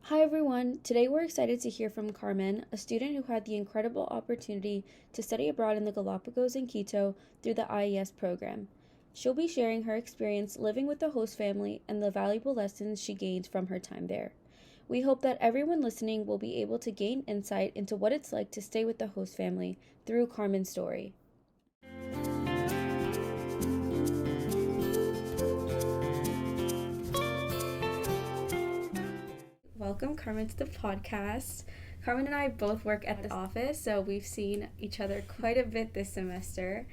Hi everyone, today we're excited to hear from Carmen, a student who had the incredible opportunity to study abroad in the Galapagos in Quito through the IES program. She'll be sharing her experience living with the host family and the valuable lessons she gained from her time there. We hope that everyone listening will be able to gain insight into what it's like to stay with the host family through Carmen's story. Welcome, Carmen, to the podcast. Carmen and I both work at the office, so we've seen each other quite a bit this semester.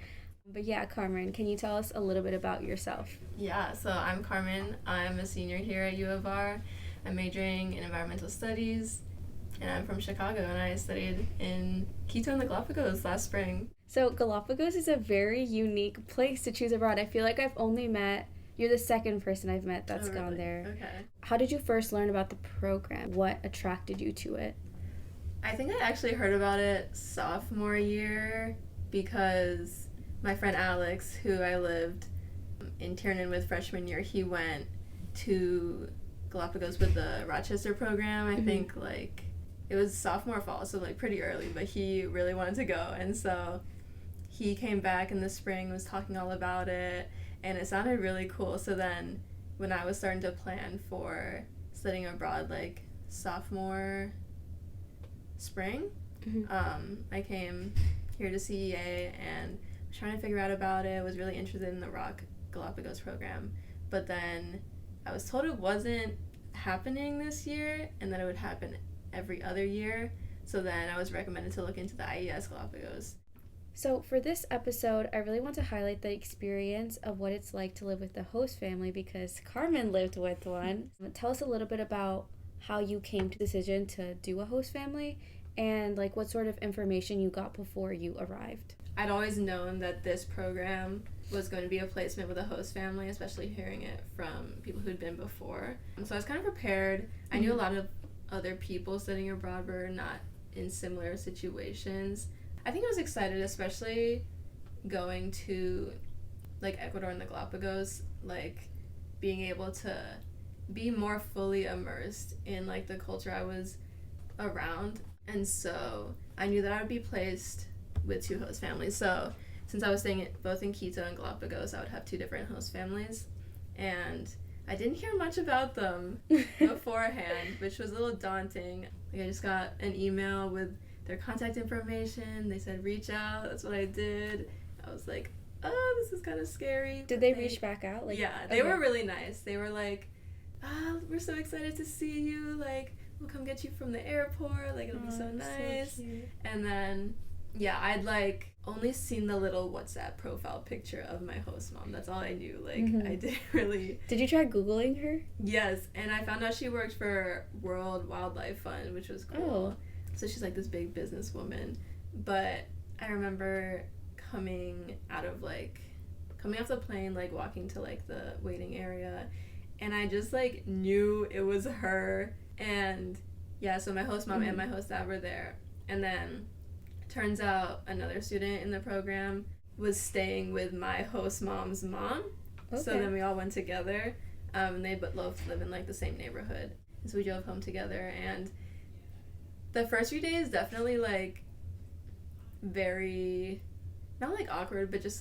But yeah, Carmen, can you tell us a little bit about yourself? Yeah, so I'm Carmen. I'm a senior here at U of R. I'm majoring in environmental studies, and I'm from Chicago, and I studied in Quito in the Galapagos last spring. So Galapagos is a very unique place to choose abroad. I feel like you're the second person I've met that's gone there. Okay. How did you first learn about the program? What attracted you to it? I think I actually heard about it sophomore year because my friend Alex, who I lived in Tiernan with freshman year, he went to Galapagos with the Rochester program. I think it was sophomore fall, so pretty early, but he really wanted to go, and so he came back in the spring, was talking all about it, and it sounded really cool. So then when I was starting to plan for studying abroad sophomore spring, I came here to CEA and was trying to figure out about it, was really interested in the Rock Galapagos program, but then I was told it wasn't happening this year and that it would happen every other year, so then I was recommended to look into the IES Galapagos. So for this episode, I really want to highlight the experience of what it's like to live with the host family because Carmen lived with one. Tell us a little bit about how you came to the decision to do a host family and what sort of information you got before you arrived. I'd always known that this program was going to be a placement with a host family, especially hearing it from people who'd been before. So I was kind of prepared. I knew a lot of other people studying abroad were not in similar situations. I think I was excited, especially going to Ecuador and the Galapagos, being able to be more fully immersed in the culture I was around. And so I knew that I would be placed with two host families. So since I was staying both in Quito and Galapagos, I would have two different host families. And I didn't hear much about them beforehand, which was a little daunting. I just got an email with their contact information. They said reach out. That's what I did. I was like, oh, this is kind of scary. Did they reach back out? Yeah, they were really nice. They were like, we're so excited to see you. We'll come get you from the airport. It'll be so nice. So cute. And then, yeah, I'd only seen the little WhatsApp profile picture of my host mom. That's all I knew. I didn't really... Did you try Googling her? Yes, and I found out she worked for World Wildlife Fund, which was cool. Oh. So she's this big businesswoman. But I remember coming off the plane, walking to the waiting area, and I just knew it was her. And yeah, so my host mom and my host dad were there. And then turns out another student in the program was staying with my host mom's mom. Okay. So then we all went together. And they both live in the same neighborhood. So we drove home together, and the first few days definitely very, not awkward, but just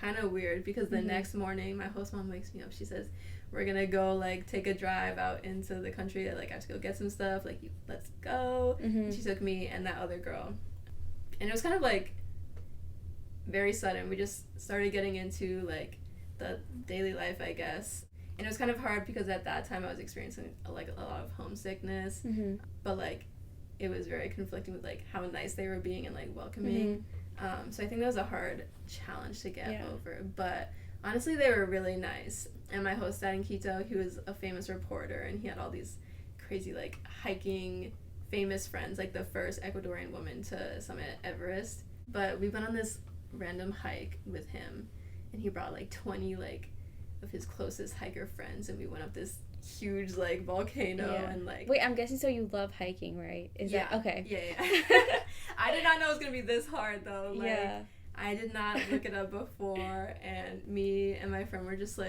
kind of weird, because the next morning my host mom wakes me up. She says, we're gonna go take a drive out into the country. I have to go get some stuff. Let's go. And she took me and that other girl, and it was kind of very sudden. We just started getting into the daily life, I guess. And it was kind of hard because at that time I was experiencing a lot of homesickness, but it was very conflicting with how nice they were being and welcoming. So I think that was a hard challenge to get over. But honestly, they were really nice. And my host dad in Quito, he was a famous reporter, and he had all these crazy hiking famous friends, the first Ecuadorian woman to summit Everest. But we went on this random hike with him, and he brought 20 of his closest hiker friends, and we went up this huge volcano and Wait, I'm guessing so you love hiking, right? Is that okay? Yeah. I did not know it was gonna be this hard though. Yeah. I did not look it up before, and me and my friend were just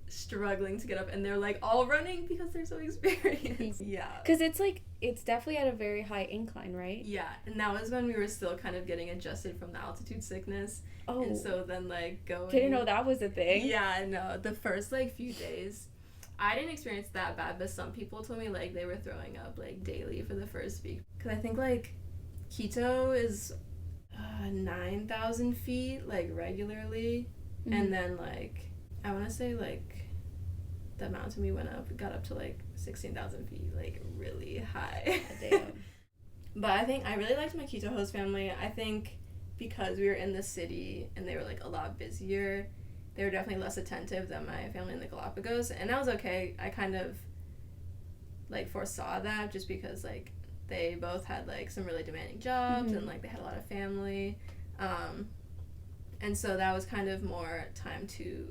struggling to get up, and they're like all running because they're so experienced. Yeah. Because it's definitely at a very high incline, right? Yeah, and that was when we were still kind of getting adjusted from the altitude sickness. Oh. And so then, like, going... Didn't know that was a thing. Yeah, no. The first, like, few days, I didn't experience that bad, but some people told me, like, they were throwing up, like, daily for the first week. Because I think, like, Quito is 9,000 feet, like, regularly. Mm-hmm. And then, like, I want to say, like, the mountain we went up got up to, like, 16,000 feet, like, really high. Damn. But I think I really liked my Quito host family. I think because we were in the city and they were, like, a lot busier, they were definitely less attentive than my family in the Galapagos. And that was okay. I kind of, like, foresaw that just because, like, they both had, like, some really demanding jobs and, like, they had a lot of family. And so that was kind of more time to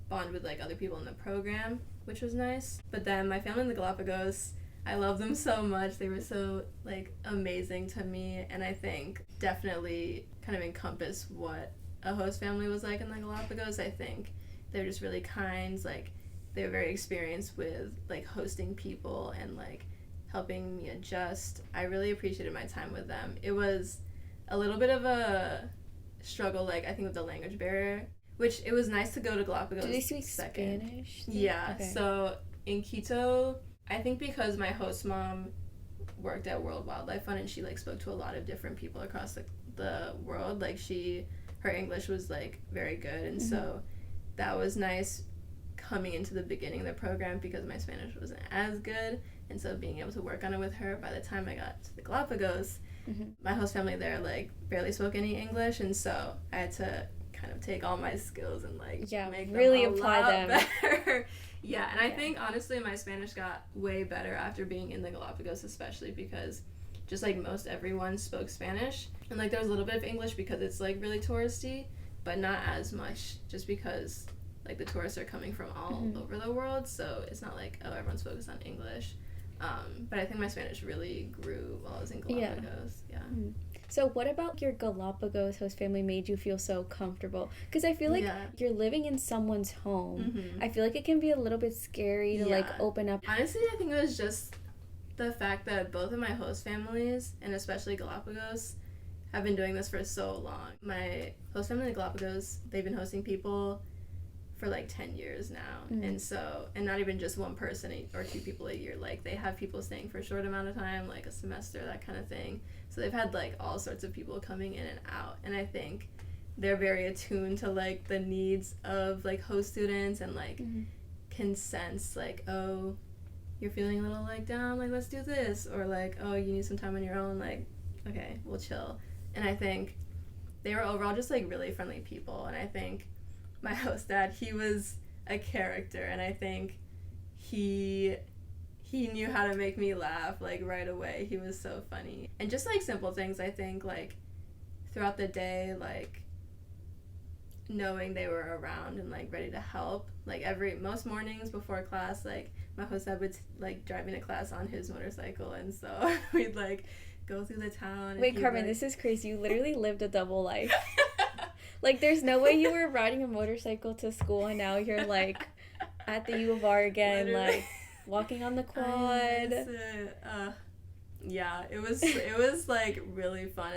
bond with, like, other people in the program, which was nice. But then my family in the Galapagos, I love them so much. They were so, like, amazing to me, and I think definitely kind of encompass what a host family was like in the Galapagos. I think they were just really kind. Like, they were very experienced with, like, hosting people and, like, helping me adjust. I really appreciated my time with them. It was a little bit of a struggle, like, I think with the language barrier, which it was nice to go to Galapagos. Do they speak second. Spanish? Yeah, okay. So in Quito, I think because my host mom worked at World Wildlife Fund and she, like, spoke to a lot of different people across the world, like, her English was, like, very good, and so that was nice coming into the beginning of the program because my Spanish wasn't as good, and so being able to work on it with her. By the time I got to the Galapagos, my host family there, like, barely spoke any English, and so I had to kind of take all my skills and, like, make really them apply them better. Yeah, and I think, honestly, my Spanish got way better after being in the Galapagos, especially because just, like, most everyone spoke Spanish. And, like, there was a little bit of English because it's, like, really touristy, but not as much just because, like, the tourists are coming from all over the world, so it's not like, oh, everyone's focused on English. But I think my Spanish really grew while I was in Galapagos. Yeah. So what about your Galapagos host family made you feel so comfortable? Because I feel like you're living in someone's home. I feel like it can be a little bit scary to, like, open up. Honestly, I think it was just the fact that both of my host families, and especially Galapagos, have been doing this for so long. My host family in Galapagos, they've been hosting people for, like, 10 years now. And so, and not even just one person or two people a year. Like, they have people staying for a short amount of time, like a semester, that kind of thing. So they've had, like, all sorts of people coming in and out. And I think they're very attuned to, like, the needs of, like, host students and, like, can sense, like, oh, you're feeling a little, like, down, like, let's do this. Or, like, oh, you need some time on your own, like, okay, we'll chill. And I think they were overall just, like, really friendly people. And I think my host dad, he was a character, and I think he knew how to make me laugh, like, right away. He was so funny. And just, like, simple things, I think, like, throughout the day, like, knowing they were around and, like, ready to help. Like, most mornings before class, like, my host dad would, like, drive me to class on his motorcycle, and so we'd, like, go through the town. And wait, Carmen, this is crazy. You literally lived a double life. Like, there's no way you were riding a motorcycle to school and now you're, like, at the U of R again, literally. Like, walking on the quad. Yeah, it was like, really fun.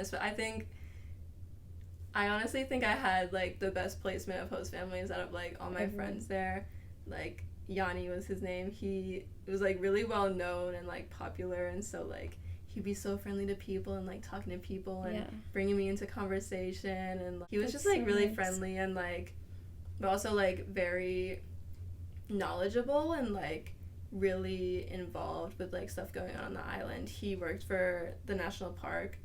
I honestly think I had, like, the best placement of host families out of, like, all my friends there. Like, Yanni was his name. He was, like, really well known and, like, popular, and so, like, he'd be so friendly to people and, like, talking to people and bringing me into conversation, and, like, he was just, like, so really nice. Friendly and, like, but also, like, very knowledgeable and, like, really involved with, like, stuff going on the island. He worked for the national park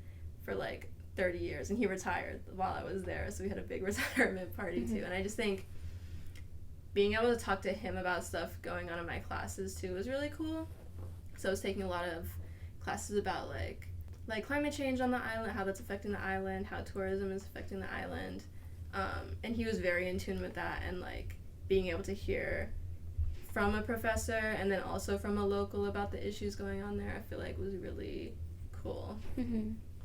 for, like, 30 years, and he retired while I was there, so we had a big retirement party too. And I just think being able to talk to him about stuff going on in my classes too was really cool. So I was taking a lot of classes about, like climate change on the island, how that's affecting the island, how tourism is affecting the island, and he was very in tune with that, and, like, being able to hear from a professor and then also from a local about the issues going on there, I feel like was really cool.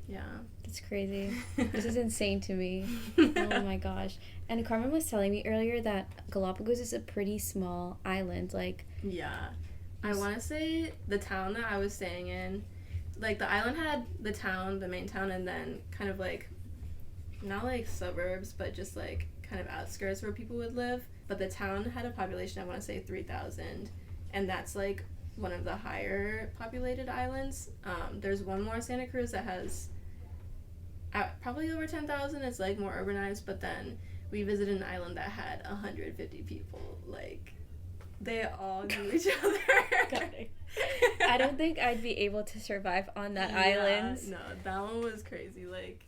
Yeah. That's crazy. This is insane to me. Oh my gosh. And Carmen was telling me earlier that Galapagos is a pretty small island. Like, yeah. I want to say the town that I was staying in, like, the island had the town, the main town, and then kind of, like, not, like, suburbs, but just, like, kind of outskirts where people would live. But the town had a population, I want to say 3,000, and that's, like, one of the higher populated islands. There's one more, Santa Cruz, that has probably over 10,000. It's, like, more urbanized, but then we visited an island that had 150 people. Like, they all knew each other. got it. I don't think I'd be able to survive on that island. No, that one was crazy. Like,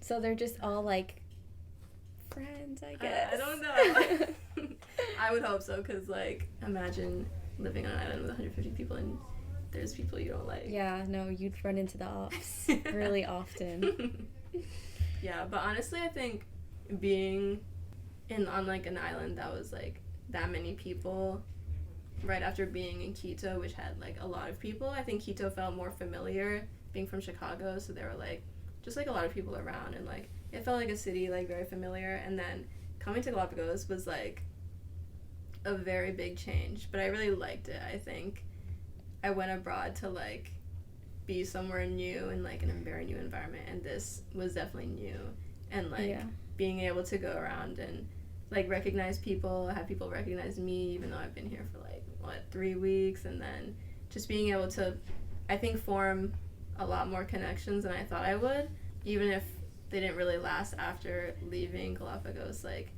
so they're just all, like, friends, I guess. I don't know. I would hope so, because, like, imagine living on an island with 150 people and there's people you don't like. Yeah, no, you'd run into the ops really often. Yeah, but honestly, I think being on, like, an island that was, like, that many people right after being in Quito, which had, like, a lot of people, I think Quito felt more familiar, being from Chicago, so there were, like, just, like, a lot of people around, and, like, it felt like a city, like, very familiar. And then coming to Galapagos was, like, a very big change, but I really liked it. I think I went abroad to, like, be somewhere new and, like, in a very new environment, and this was definitely new. And, like, being able to go around and, like, recognize people, have people recognize me, even though I've been here for, like, 3 weeks, and then just being able to, I think, form a lot more connections than I thought I would, even if they didn't really last after leaving Galapagos. Like,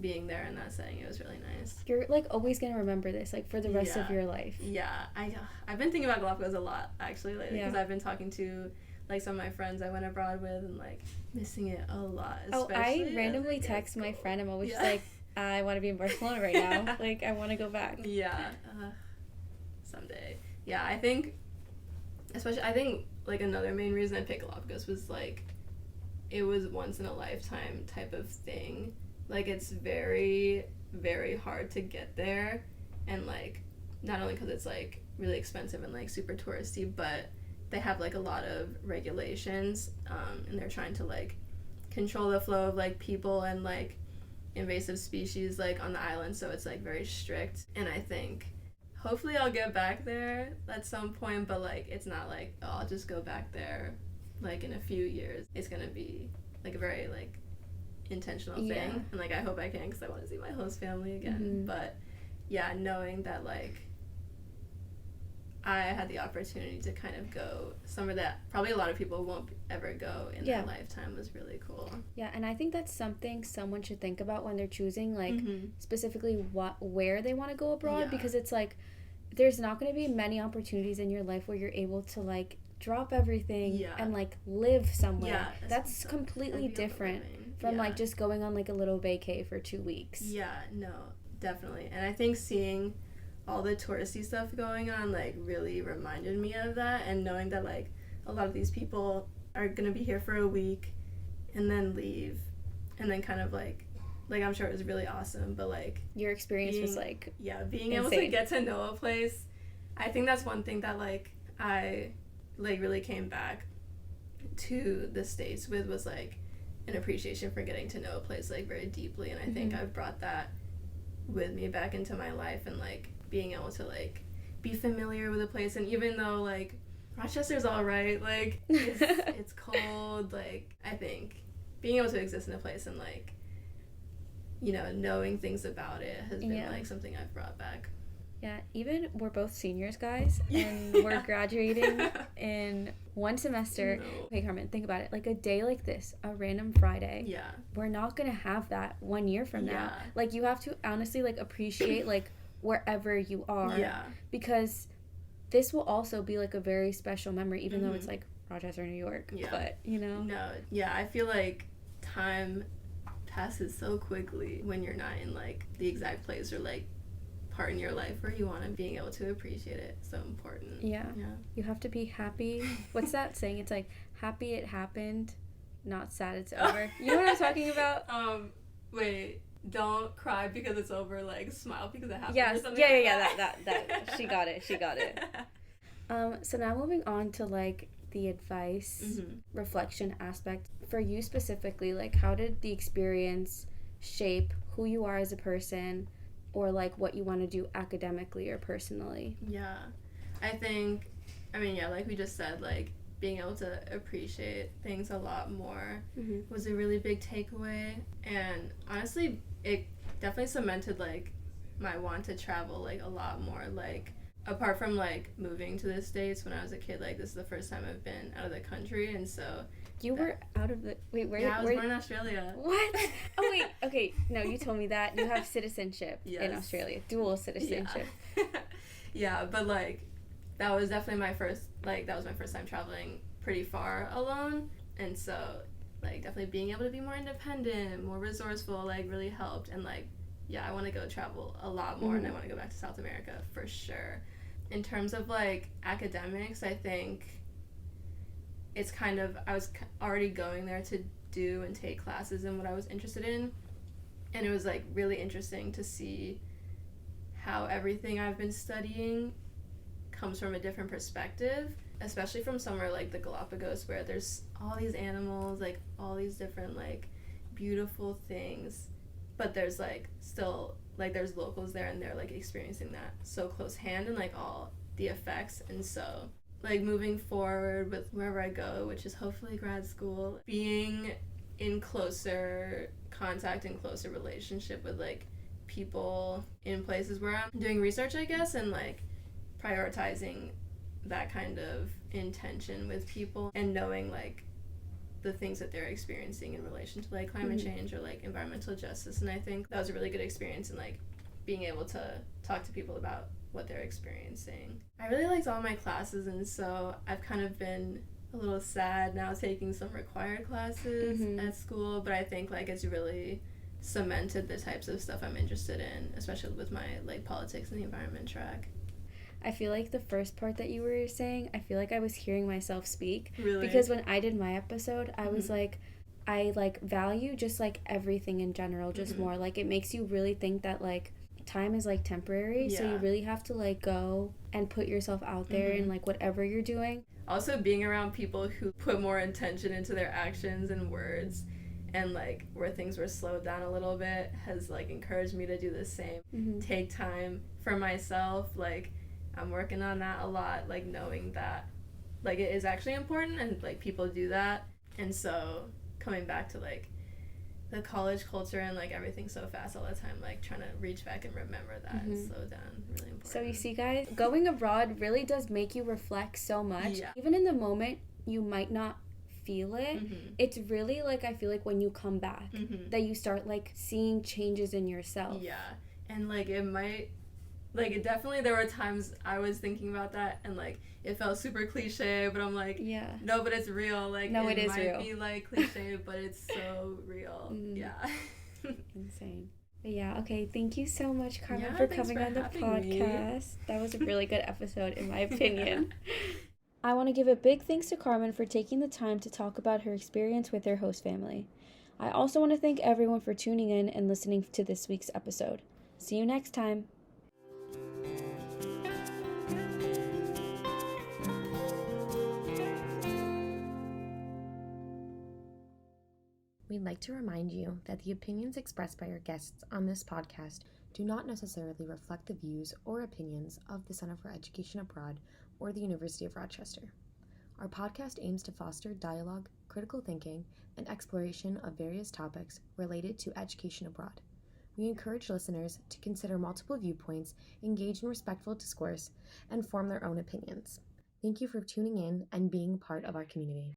being there in that setting, it was really nice. You're, like, always gonna remember this, like, for the rest of your life. Yeah, I've been thinking about Galapagos a lot, actually, lately, because I've been talking to, like, some of my friends I went abroad with, and, like, missing it a lot. I randomly text my friend. I'm always just like, I want to be in Barcelona right now. Like, I want to go back. Yeah, someday. Yeah, I think, like, another main reason I picked Galapagos was, like, it was once in a lifetime type of thing. Like, it's very, very hard to get there, and, like, not only because it's, like, really expensive and, like, super touristy, but they have, like, a lot of regulations, and they're trying to, like, control the flow of, like, people and, like, invasive species, like, on the island, so it's, like, very strict. And I think hopefully I'll get back there at some point, but, like, it's not like, oh, I'll just go back there, like, in a few years. It's gonna be, like, a very, like, intentional thing, and, like, I hope I can, because I want to see my host family again. But yeah, knowing that, like, I had the opportunity to kind of go somewhere that probably a lot of people won't ever go in their lifetime was really cool. Yeah, and I think that's something someone should think about when they're choosing, like, specifically where they want to go abroad, because it's, like, there's not going to be many opportunities in your life where you're able to, like, drop everything and, like, live somewhere. Yeah, that's completely different from, like, just going on, like, a little vacay for 2 weeks. Yeah, no, definitely. And I think seeing all the touristy stuff going on, like, really reminded me of that, and knowing that, like, a lot of these people are gonna be here for a week and then leave, and then kind of, like, I'm sure it was really awesome, but, like, your experience was, like, being insane. Able to get to know a place, I think that's one thing that, like, I, like, really came back to the States with, was, like, an appreciation for getting to know a place, like, very deeply. And I think I've brought that with me back into my life, and, like, being able to, like, be familiar with a place. And even though, like, Rochester's all right, like, it's cold, like, I think being able to exist in a place and, like, you know, knowing things about it has been, like, something I've brought back. Yeah, even we're both seniors, guys, and we're graduating in one semester. No. Okay, Carmen, think about it. Like, a day like this, a random Friday. Yeah. We're not going to have that 1 year from now. Like, you have to honestly, like, appreciate, like, wherever you are. Yeah. Because this will also be, like, a very special memory, even though it's, like, Rochester, New York. Yeah. But, you know. No. Yeah, I feel like time passes so quickly when you're not in, like, the exact place or, like, part in your life where you want to. Being able to appreciate it, so important. Yeah. You have to be happy. What's that saying? It's like, happy it happened, not sad it's over. You know what I'm talking about? Wait, don't cry because it's over, like, smile because it happened. Yes. Or something that she got it. So now moving on to, like, the advice, reflection aspect. For you specifically, like, how did the experience shape who you are as a person, or like what you want to do academically or personally? Yeah. I think, I mean, yeah, like we just said, like, being able to appreciate things a lot more was a really big takeaway. And honestly, it definitely cemented, like, my want to travel, like, a lot more. Like, apart from, like, moving to the States when I was a kid, like, this is the first time I've been out of the country, and so... You were out of the... Wait, where... Yeah, I was born in Australia. What? Oh, wait. Okay, no, you told me that. You have citizenship in Australia. Dual citizenship. Yeah. Yeah, but, like, that was definitely my first... Like, that was my first time traveling pretty far alone, and so, like, definitely being able to be more independent, more resourceful, like, really helped, and, like, yeah, I want to go travel a lot more, and I want to go back to South America for sure. In terms of, like, academics, I think it's kind of, I was already going there to do and take classes in what I was interested in, and it was, like, really interesting to see how everything I've been studying comes from a different perspective, especially from somewhere like the Galapagos, where there's all these animals, like, all these different, like, beautiful things, but there's, like, still, like, there's locals there, and they're, like, experiencing that so close hand, and, like, all the effects. And so, like, moving forward with wherever I go, which is hopefully grad school, being in closer contact and closer relationship with, like, people in places where I'm doing research, I guess, and, like, prioritizing that kind of intention with people, and knowing, like, the things that they're experiencing in relation to, like, climate change or, like, environmental justice. And I think that was a really good experience in, like, being able to talk to people about what they're experiencing. I really liked all my classes, and so I've kind of been a little sad now taking some required classes at school, but I think, like, it's really cemented the types of stuff I'm interested in, especially with my, like, politics and the environment track. I feel like the first part that you were saying, I feel like I was hearing myself speak. Really? Because when I did my episode, I was like, I, like, value just, like, everything in general, just more. Like, it makes you really think that, like, time is, like, temporary, so you really have to, like, go and put yourself out there in, like, whatever you're doing. Also, being around people who put more intention into their actions and words, and, like, where things were slowed down a little bit, has, like, encouraged me to do the same. Take time for myself, like, I'm working on that a lot, like, knowing that, like, it is actually important, and, like, people do that. And so coming back to, like, the college culture and, like, everything so fast all the time, like, trying to reach back and remember that and slow down, really important. So you see, guys, going abroad really does make you reflect so much. Yeah. Even in the moment, you might not feel it. It's really, like, I feel like when you come back that you start, like, seeing changes in yourself. Yeah. And, like, it might... Like, it definitely, there were times I was thinking about that, and, like, it felt super cliche, but I'm like, no, but it's real. Like, no, it is real. It might be, like, cliche, but it's so real. Yeah. Insane. But yeah, okay, thank you so much, Carmen, for coming on the podcast. That was a really good episode, in my opinion. I want to give a big thanks to Carmen for taking the time to talk about her experience with her host family. I also want to thank everyone for tuning in and listening to this week's episode. See you next time. We'd like to remind you that the opinions expressed by our guests on this podcast do not necessarily reflect the views or opinions of the Center for Education Abroad or the University of Rochester. Our podcast aims to foster dialogue, critical thinking, and exploration of various topics related to education abroad. We encourage listeners to consider multiple viewpoints, engage in respectful discourse, and form their own opinions. Thank you for tuning in and being part of our community.